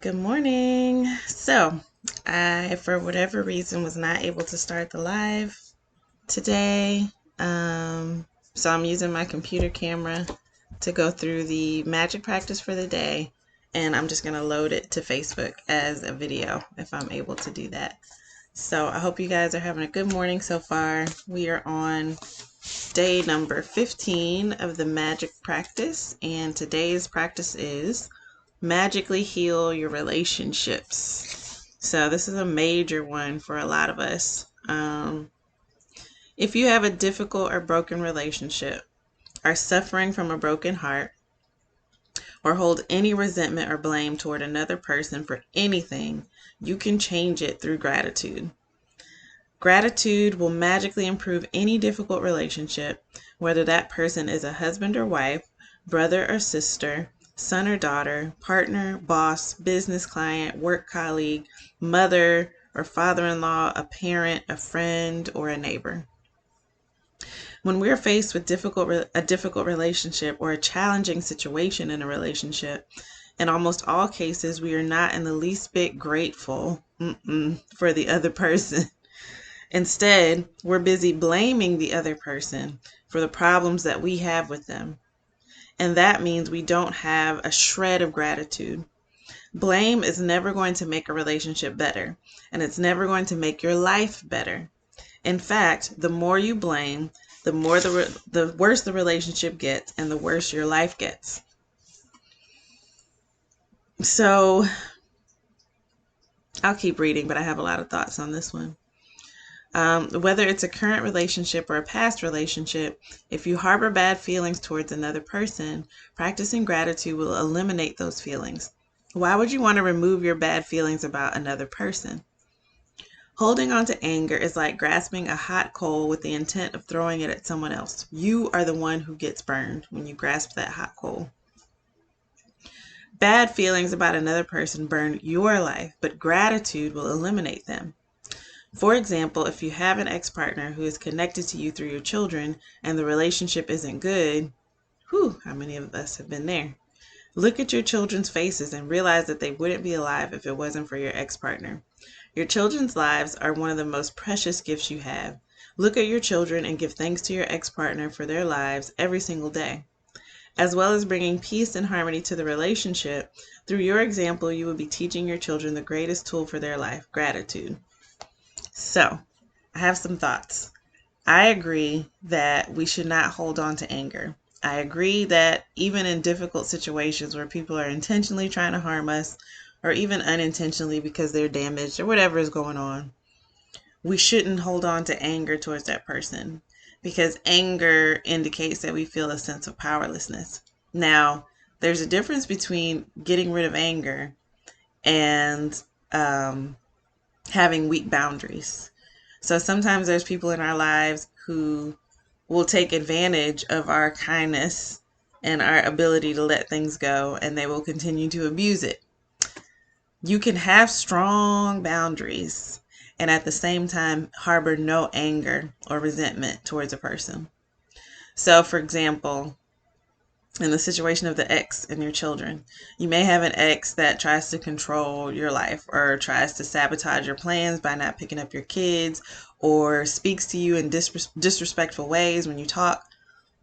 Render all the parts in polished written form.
Good morning. I, for whatever reason, was not able to start the live today. Um, so, I'm using my computer camera to go through the magic practice for the day, and I'm just going to load it to Facebook as a video if I'm able to do that. So, I hope you guys are having a good morning so far. We are on day number 15 of the magic practice, and today's practice is magically heal your relationships. So this is a major one for a lot of us. If you have a difficult or broken relationship, are suffering from a broken heart, or hold any resentment or blame toward another person for anything, you can change it through gratitude. Gratitude will magically improve any difficult relationship, whether that person is a husband or wife, brother or sister, son or daughter, partner, boss, business client, work colleague, mother or father-in-law, a parent, a friend, or a neighbor. When we're faced with a difficult relationship or a challenging situation in a relationship, in almost all cases, we are not in the least bit grateful for the other person. Instead, we're busy blaming the other person for the problems that we have with them. And that means we don't have a shred of gratitude. Blame is never going to make a relationship better, and it's never going to make your life better. In fact, the more you blame, the worse the relationship gets and the worse your life gets. So, I'll keep reading, but I have a lot of thoughts on this one. Whether it's a current relationship or a past relationship, if you harbor bad feelings towards another person, practicing gratitude will eliminate those feelings. Why would you want to remove your bad feelings about another person? Holding on to anger is like grasping a hot coal with the intent of throwing it at someone else. You are the one who gets burned when you grasp that hot coal. Bad feelings about another person burn your life, but gratitude will eliminate them. For example, if you have an ex-partner who is connected to you through your children and the relationship isn't good, how many of us have been there? Look at your children's faces and realize that they wouldn't be alive if it wasn't for your ex-partner. Your children's lives are one of the most precious gifts you have. Look at your children and give thanks to your ex-partner for their lives every single day. As well as bringing peace and harmony to the relationship, through your example, you will be teaching your children the greatest tool for their life, gratitude. So, I have some thoughts. I agree that we should not hold on to anger. I agree that even in difficult situations where people are intentionally trying to harm us, or even unintentionally because they're damaged or whatever is going on, we shouldn't hold on to anger towards that person, because anger indicates that we feel a sense of powerlessness. Now, there's a difference between getting rid of anger and having weak boundaries. So sometimes there's people in our lives who will take advantage of our kindness and our ability to let things go, and they will continue to abuse it. You can have strong boundaries and at the same time harbor no anger or resentment towards a person. So, for example, in the situation of the ex and your children, you may have an ex that tries to control your life or tries to sabotage your plans by not picking up your kids or speaks to you in disrespectful ways when you talk.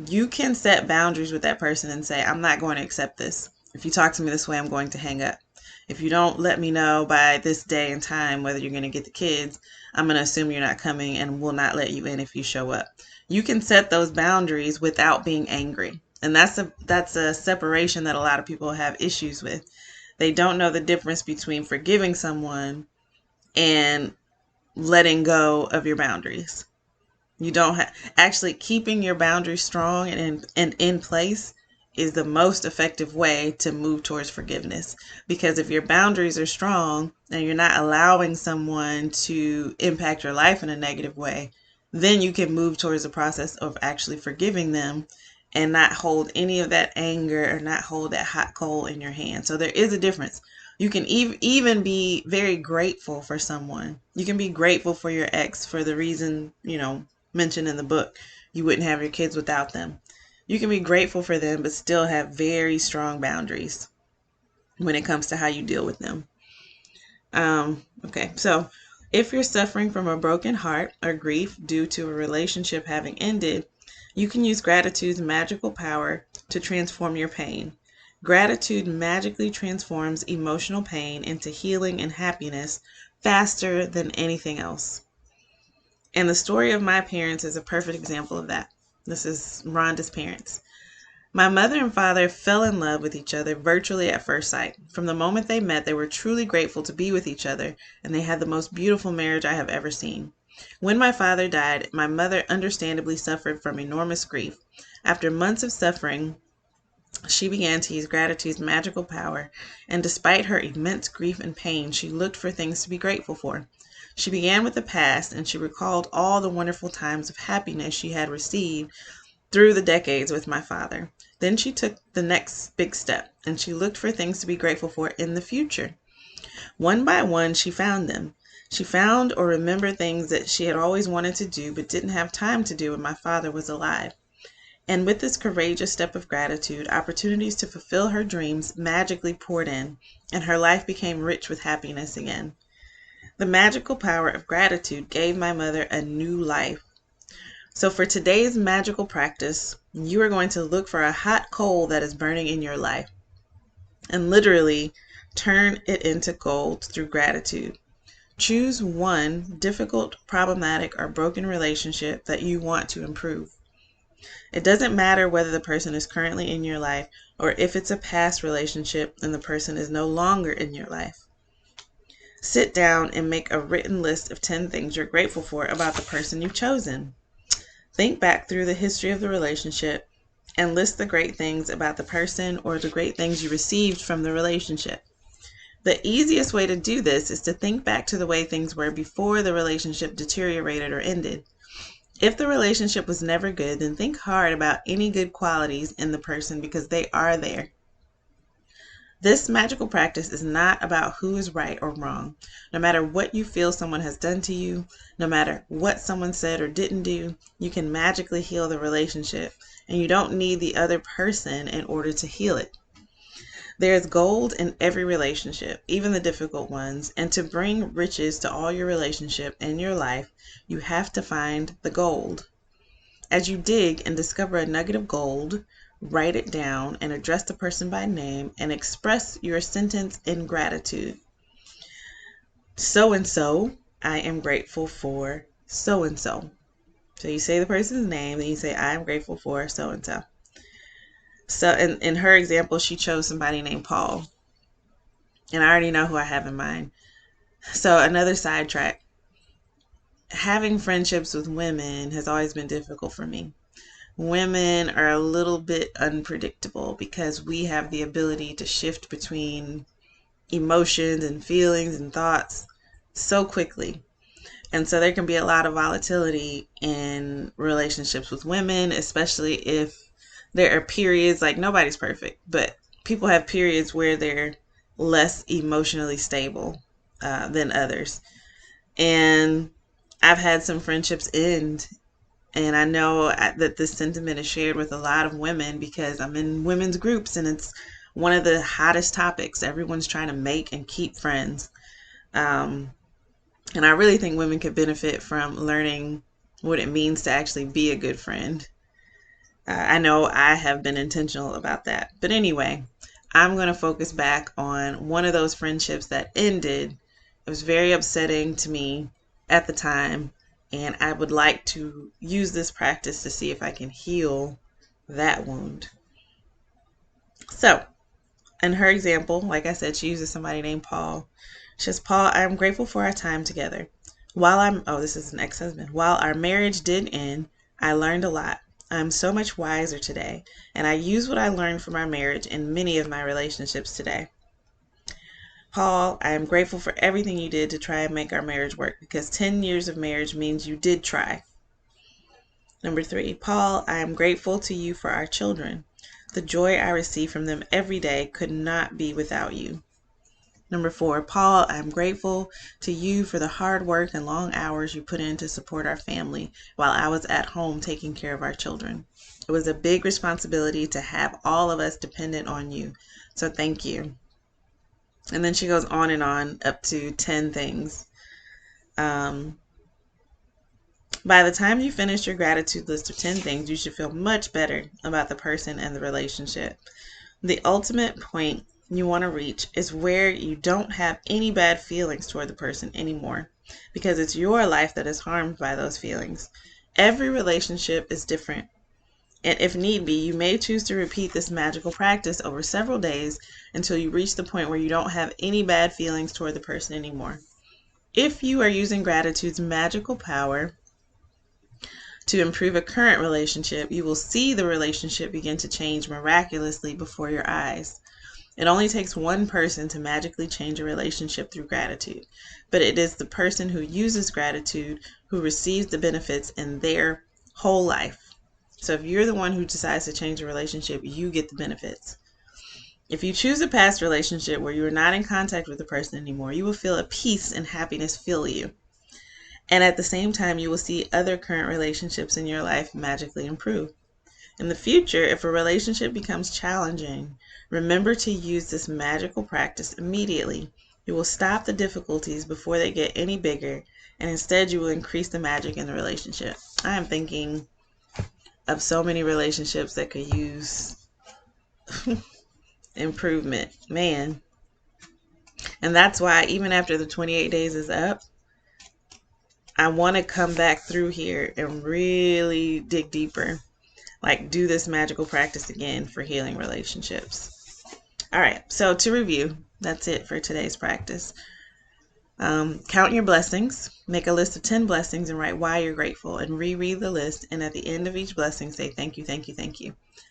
You can set boundaries with that person and say, I'm not going to accept this. If you talk to me this way, I'm going to hang up. If you don't let me know by this day and time whether you're going to get the kids, I'm going to assume you're not coming and will not let you in if you show up. You can set those boundaries without being angry. And that's a separation that a lot of people have issues with. They don't know the difference between forgiving someone and letting go of your boundaries. You don't have actually keeping your boundaries strong and in place is the most effective way to move towards forgiveness. Because if your boundaries are strong and you're not allowing someone to impact your life in a negative way, then you can move towards the process of actually forgiving them and not hold any of that anger or not hold that hot coal in your hand. So there is a difference. You can even be very grateful for someone. You can be grateful for your ex for the reason, mentioned in the book. You wouldn't have your kids without them. You can be grateful for them, but still have very strong boundaries. when it comes to how you deal with them. Okay, so if you're suffering from a broken heart or grief due to a relationship having ended, you can use gratitude's magical power to transform your pain. Gratitude magically transforms emotional pain into healing and happiness faster than anything else. And the story of my parents is a perfect example of that. This is Rhonda's parents. My mother and father fell in love with each other virtually at first sight. From the moment they met, they were truly grateful to be with each other, and they had the most beautiful marriage I have ever seen. When my father died, my mother understandably suffered from enormous grief. After months of suffering, she began to use gratitude's magical power, and despite her immense grief and pain, she looked for things to be grateful for. She began with the past, and she recalled all the wonderful times of happiness she had received through the decades with my father. Then she took the next big step, and she looked for things to be grateful for in the future. One by one, she found them. She found or remembered things that she had always wanted to do but didn't have time to do when my father was alive. And with this courageous step of gratitude, opportunities to fulfill her dreams magically poured in, and her life became rich with happiness again. The magical power of gratitude gave my mother a new life. So for today's magical practice, you are going to look for a hot coal that is burning in your life and literally turn it into gold through gratitude. Choose one difficult, problematic, or broken relationship that you want to improve. It doesn't matter whether the person is currently in your life or if it's a past relationship and the person is no longer in your life. Sit down and make a written list of 10 things you're grateful for about the person you've chosen. Think back through the history of the relationship and list the great things about the person or the great things you received from the relationship. The easiest way to do this is to think back to the way things were before the relationship deteriorated or ended. If the relationship was never good, then think hard about any good qualities in the person because they are there. This magical practice is not about who is right or wrong. No matter what you feel someone has done to you, no matter what someone said or didn't do, you can magically heal the relationship, and you don't need the other person in order to heal it. There's gold in every relationship, even the difficult ones, and to bring riches to all your relationship and your life, you have to find the gold. As you dig and discover a nugget of gold, write it down and address the person by name and express your sentence in gratitude. So and so, I am grateful for so and so. So you say the person's name, then you say, I am grateful for so and so. So in her example, she chose somebody named Paul. And I already know who I have in mind. So another sidetrack. Having friendships with women has always been difficult for me. Women are a little bit unpredictable because we have the ability to shift between emotions and feelings and thoughts so quickly. And so there can be a lot of volatility in relationships with women, especially if there are periods, like nobody's perfect, but people have periods where they're less emotionally stable than others. And I've had some friendships end, and I know that this sentiment is shared with a lot of women because I'm in women's groups and it's one of the hottest topics. Everyone's trying to make and keep friends. Um, and I really think women could benefit from learning what it means to actually be a good friend. I know I have been intentional about that. But anyway, I'm going to focus back on one of those friendships that ended. It was very upsetting to me at the time, and I would like to use this practice to see if I can heal that wound. So, in her example, like I said, she uses somebody named Paul. She says, Paul, I am grateful for our time together. This is an ex-husband. While our marriage did end, I learned a lot. I'm so much wiser today, and I use what I learned from our marriage in many of my relationships today. Paul, I am grateful for everything you did to try and make our marriage work because 10 years of marriage means you did try. Number 3, Paul, I am grateful to you for our children. The joy I receive from them every day could not be without you. Number 4, Paul, I am grateful to you for the hard work and long hours you put in to support our family while I was at home taking care of our children. It was a big responsibility to have all of us dependent on you, so thank you. And then she goes on and on up to 10 things. By the time you finish your gratitude list of 10 things, you should feel much better about the person and the relationship. The ultimate point you want to reach is where you don't have any bad feelings toward the person anymore, because it's your life that is harmed by those feelings. Every relationship is different, and if need be, you may choose to repeat this magical practice over several days until you reach the point where you don't have any bad feelings toward the person anymore. If you are using gratitude's magical power to improve a current relationship, you will see the relationship begin to change miraculously before your eyes. It only takes one person to magically change a relationship through gratitude, but it is the person who uses gratitude who receives the benefits in their whole life. So if you're the one who decides to change a relationship, you get the benefits. If you choose a past relationship where you are not in contact with the person anymore, you will feel a peace and happiness fill you. And at the same time, you will see other current relationships in your life magically improve. In the future, if a relationship becomes challenging, remember to use this magical practice immediately. You will stop the difficulties before they get any bigger, and instead you will increase the magic in the relationship. I am thinking of so many relationships that could use improvement. Man. And that's why even after the 28 days is up, I want to come back through here and really dig deeper. Like, do this magical practice again for healing relationships. All right, so to review, that's it for today's practice. Count your blessings. Make a list of 10 blessings and write why you're grateful, and reread the list. And at the end of each blessing, say thank you, thank you, thank you.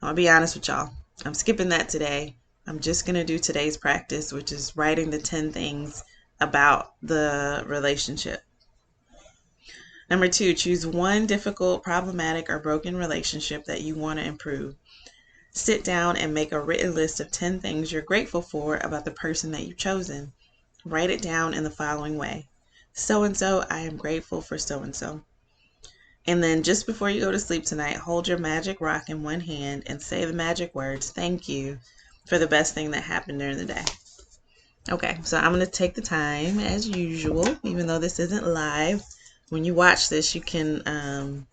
I'm going to be honest with y'all. I'm skipping that today. I'm just going to do today's practice, which is writing the 10 things about the relationship. Number 2, choose one difficult, problematic, or broken relationship that you want to improve. Sit down and make a written list of 10 things you're grateful for about the person that you've chosen. Write it down in the following way. So-and-so, I am grateful for so-and-so. And then just before you go to sleep tonight, hold your magic rock in one hand and say the magic words, thank you, for the best thing that happened during the day. Okay, so I'm going to take the time as usual, even though this isn't live. When you watch this, you can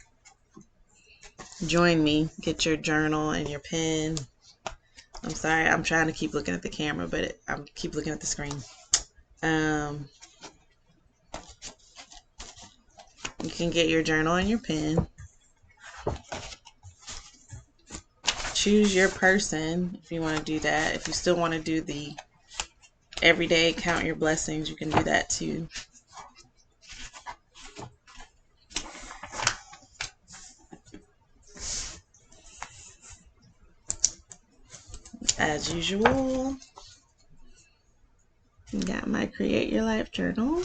join me. Get your journal and your pen. I'm sorry, I'm trying to keep looking at the camera, but I keep looking at the screen. You can get your journal and your pen. Choose your person if you want to do that. If you still want to do the everyday count your blessings, you can do that too. As usual, got my Create Your Life journal.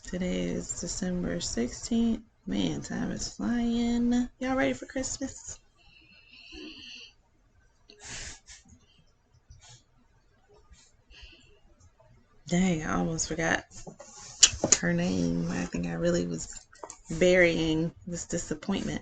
Today is December 16th. Man, time is flying. Y'all ready for Christmas? Dang, I almost forgot her name. I think I really was burying this disappointment.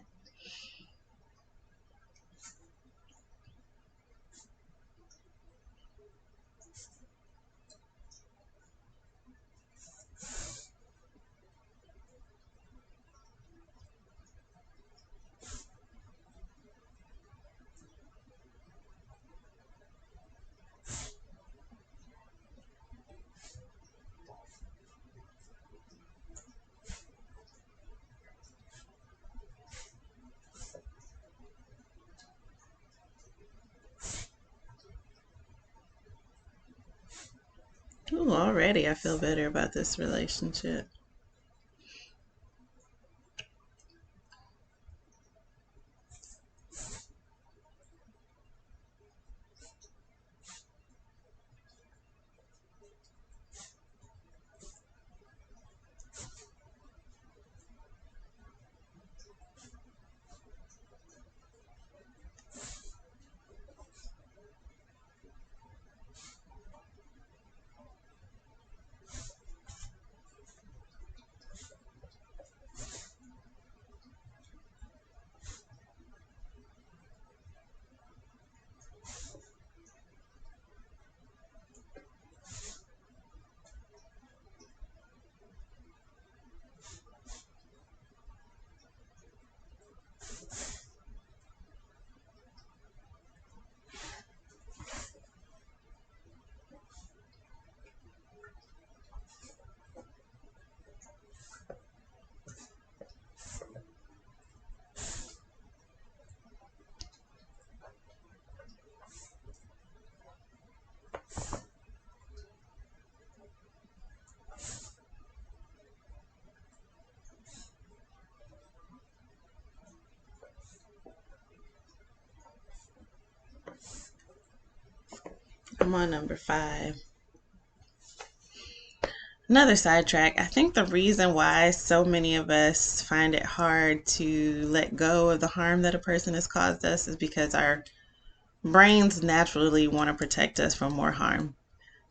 Ooh, already I feel better about this relationship. I'm on number 5. Another sidetrack. I think the reason why so many of us find it hard to let go of the harm that a person has caused us is because our brains naturally want to protect us from more harm.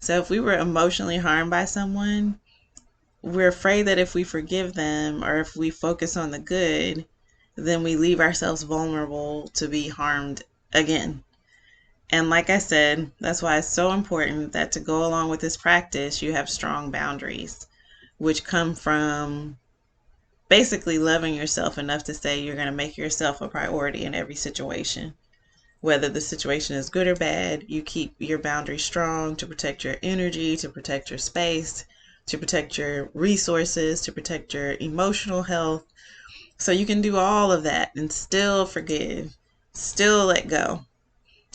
So if we were emotionally harmed by someone, we're afraid that if we forgive them or if we focus on the good, then we leave ourselves vulnerable to be harmed again. And like I said, that's why it's so important that to go along with this practice, you have strong boundaries, which come from basically loving yourself enough to say you're going to make yourself a priority in every situation. Whether the situation is good or bad, you keep your boundaries strong to protect your energy, to protect your space, to protect your resources, to protect your emotional health. So you can do all of that and still forgive, still let go.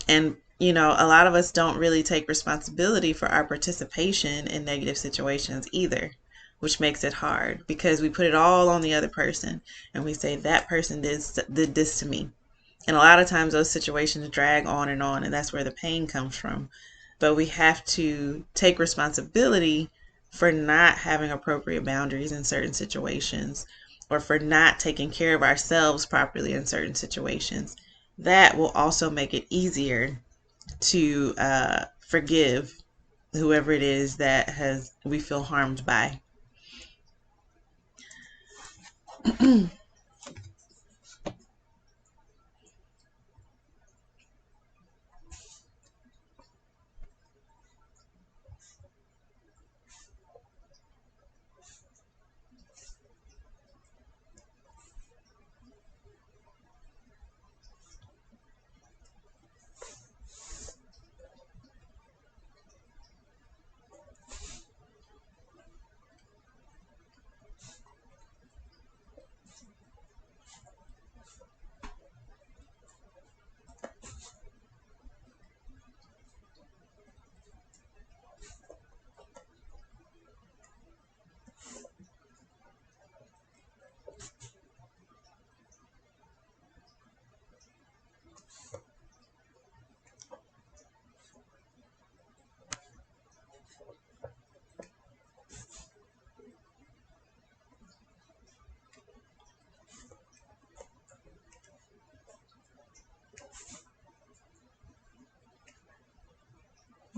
And, a lot of us don't really take responsibility for our participation in negative situations either, which makes it hard because we put it all on the other person and we say that person did this to me. And a lot of times those situations drag on, and that's where the pain comes from. But we have to take responsibility for not having appropriate boundaries in certain situations or for not taking care of ourselves properly in certain situations. That will also make it easier to forgive whoever it is that we feel harmed by.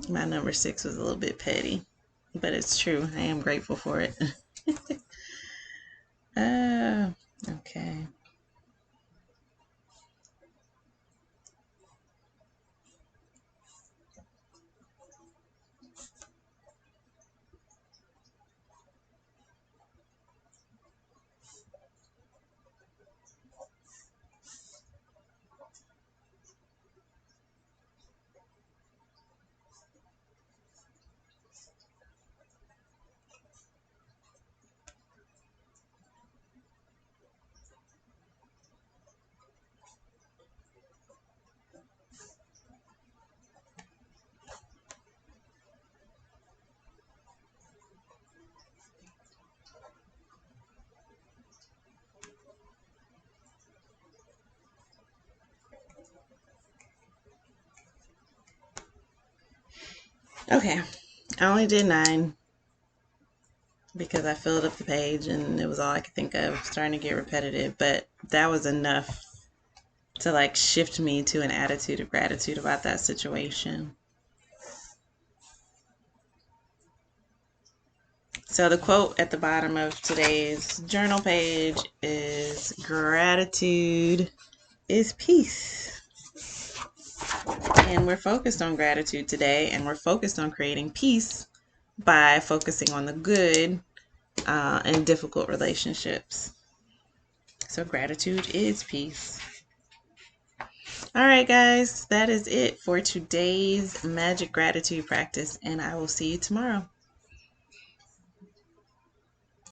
My number 6 was a little bit petty, but it's true. I am grateful for it. Okay. Okay. I only did 9 because I filled up the page and it was all I could think of. Starting to get repetitive, but that was enough to shift me to an attitude of gratitude about that situation. So the quote at the bottom of today's journal page is gratitude is peace. And we're focused on gratitude today, and we're focused on creating peace by focusing on the good in difficult relationships. So gratitude is peace. All right, guys, that is it for today's magic gratitude practice, and I will see you tomorrow.